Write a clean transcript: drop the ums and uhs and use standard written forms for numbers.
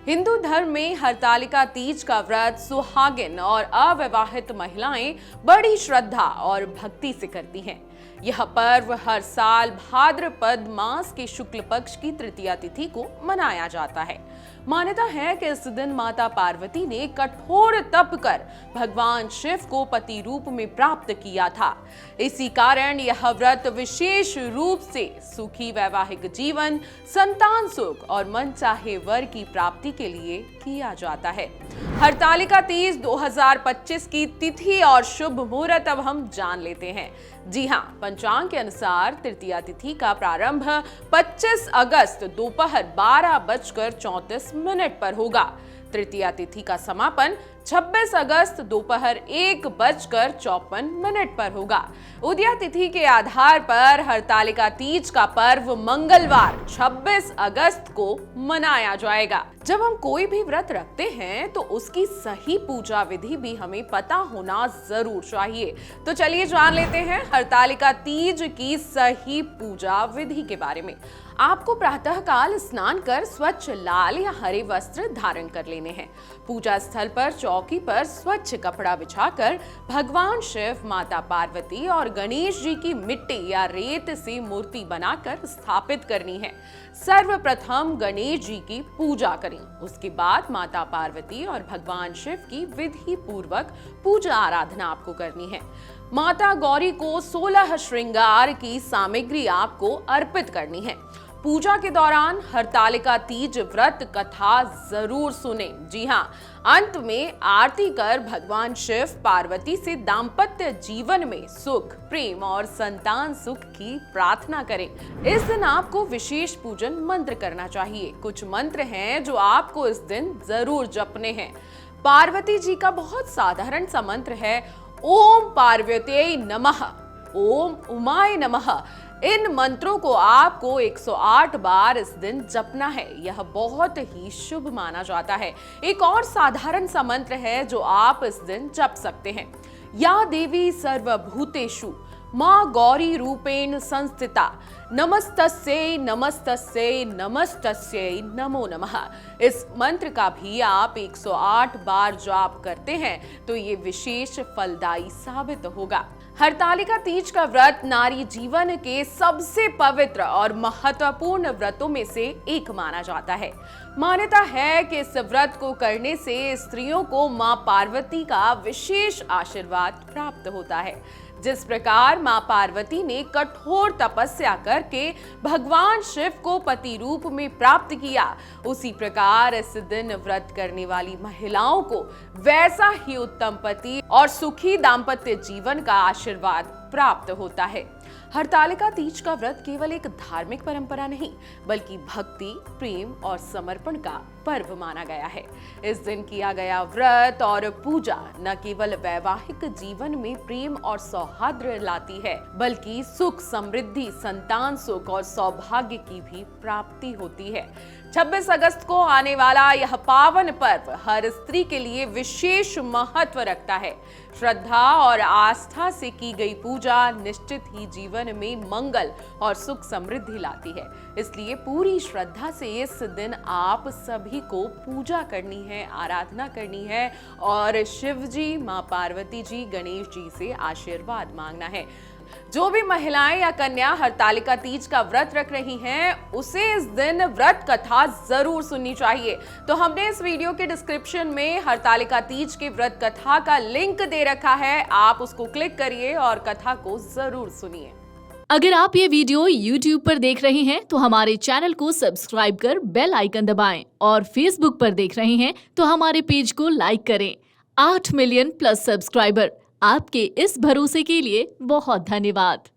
हिंदू धर्म में हरतालिका तीज का व्रत सुहागिन और अविवाहित महिलाएं बड़ी श्रद्धा और भक्ति से करती हैं। यह पर्व हर साल भाद्रपद मास के शुक्ल पक्ष की तृतीया तिथि को मनाया जाता है। मान्यता है कि इस दिन माता पार्वती ने कठोर तप कर भगवान शिव को पति रूप में प्राप्त किया था। इसी कारण यह व्रत विशेष रूप से सुखी वैवाहिक जीवन, संतान सुख और मनचाहे वर की प्राप्ति के लिए किया जाता है। हरतालिका तीज 2025 की तिथि और शुभ मुहूर्त अब हम जान लेते हैं। जी हां, पंचांग के अनुसार तृतीया तिथि का प्रारंभ 25 अगस्त दोपहर 12:34 पर होगा। तृतीया तिथि का समापन 26 अगस्त दोपहर 1:54 पर होगा। उदया तिथि के आधार पर हरतालिका तीज का पर्व मंगलवार 26 अगस्त को मनाया जाएगा। जब हम कोई भी व्रत रखते हैं तो उसकी सही पूजा विधि भी हमें पता होना जरूर चाहिए। तो चलिए जान लेते हैं हरतालिका तीज की सही पूजा विधि के बारे में। आपको प्रातःकाल स्नान कर स्वच्छ लाल या हरे वस्त्र धारण कर लेने हैं। पूजा स्थल पर चौकी पर स्वच्छ कपड़ा बिछाकर भगवान शिव, माता पार्वती और गणेश जी की मिट्टी या रेत से मूर्ति बनाकर स्थापित करनी है। सर्वप्रथम गणेश जी की पूजा करें। उसके बाद माता पार्वती और भगवान शिव की विधि पूर्वक पूजा आराधना आपको करनी है। माता गौरी को 16 श्रृंगार की सामग्री आपको अर्पित करनी है। पूजा के दौरान हरतालिका तीज व्रत कथा जरूर सुने। जी हाँ, अंत में आरती कर भगवान शिव पार्वती से दाम्पत्य जीवन में सुख, प्रेम और संतान सुख की प्रार्थना करें। इस दिन आपको विशेष पूजन मंत्र करना चाहिए। कुछ मंत्र हैं जो आपको इस दिन जरूर जपने हैं। पार्वती जी का बहुत साधारण सा मंत्र है, ओम पार्वती नमः, ओम उमाय नमः। इन मंत्रों को आपको 108 बार इस दिन जपना है। यह बहुत ही शुभ माना जाता है। एक और साधारण सा मंत्र है जो आप इस दिन जप सकते हैं, या देवी सर्वभूतेषु मां गौरी रूपेण संस्थिता नमस्तस्यै नमस्तस्यै नमस्तस्यै नमो नमः। इस मंत्र का भी आप 108 बार जाप करते हैं तो ये विशेष फलदायी साबित होगा। हरतालिका तीज का व्रत नारी जीवन के सबसे पवित्र और महत्वपूर्ण व्रतों में से एक माना जाता है। मान्यता है कि इस व्रत को करने से स्त्रियों को मां पार्वती का विशेष आशीर्वाद प्राप्त होता है। जिस प्रकार मां पार्वती ने कठोर तपस्या करके भगवान शिव को पति रूप में प्राप्त किया, उसी प्रकार इस दिन व्रत करने वाली महिलाओं को वैसा ही उत्तम पति और सुखी दाम्पत्य जीवन का आशीर्वाद प्राप्त होता है। हरतालिका तीज का व्रत केवल एक धार्मिक परंपरा नहीं, बल्कि भक्ति, प्रेम और समर्पण का पर्व माना गया है। इस दिन किया गया व्रत और पूजा न केवल वैवाहिक जीवन में प्रेम और सौहार्द लाती है, बल्कि सुख, समृद्धि, संतान सुख और सौभाग्य की भी प्राप्ति होती है। 26 अगस्त को आने वाला यह पावन पर्व हर स्त्री के लिए विशेष महत्व रखता है। श्रद्धा और आस्था से की गई पूजा निश्चित ही जीवन में मंगल और सुख समृद्धि लाती है। इसलिए पूरी श्रद्धा से इस दिन आप सभी को पूजा करनी है, आराधना करनी है और शिव जी, मां पार्वती जी, गणेश जी से आशीर्वाद मांगना है। जो भी महिलाएं या कन्या हरतालिका तीज का व्रत रख रही हैं, उसे इस दिन व्रत कथा जरूर सुननी चाहिए। तो हमने इस वीडियो के डिस्क्रिप्शन में हरतालिका तीज के व्रत कथा का लिंक दे रखा है, आप उसको क्लिक करिए और कथा को जरूर सुनिए। अगर आप ये वीडियो YouTube पर देख रहे हैं तो हमारे चैनल को सब्सक्राइब कर बेल आइकन दबाएं, और Facebook पर देख रहे हैं तो हमारे पेज को लाइक करें। 8 मिलियन प्लस सब्सक्राइबर, आपके इस भरोसे के लिए बहुत धन्यवाद।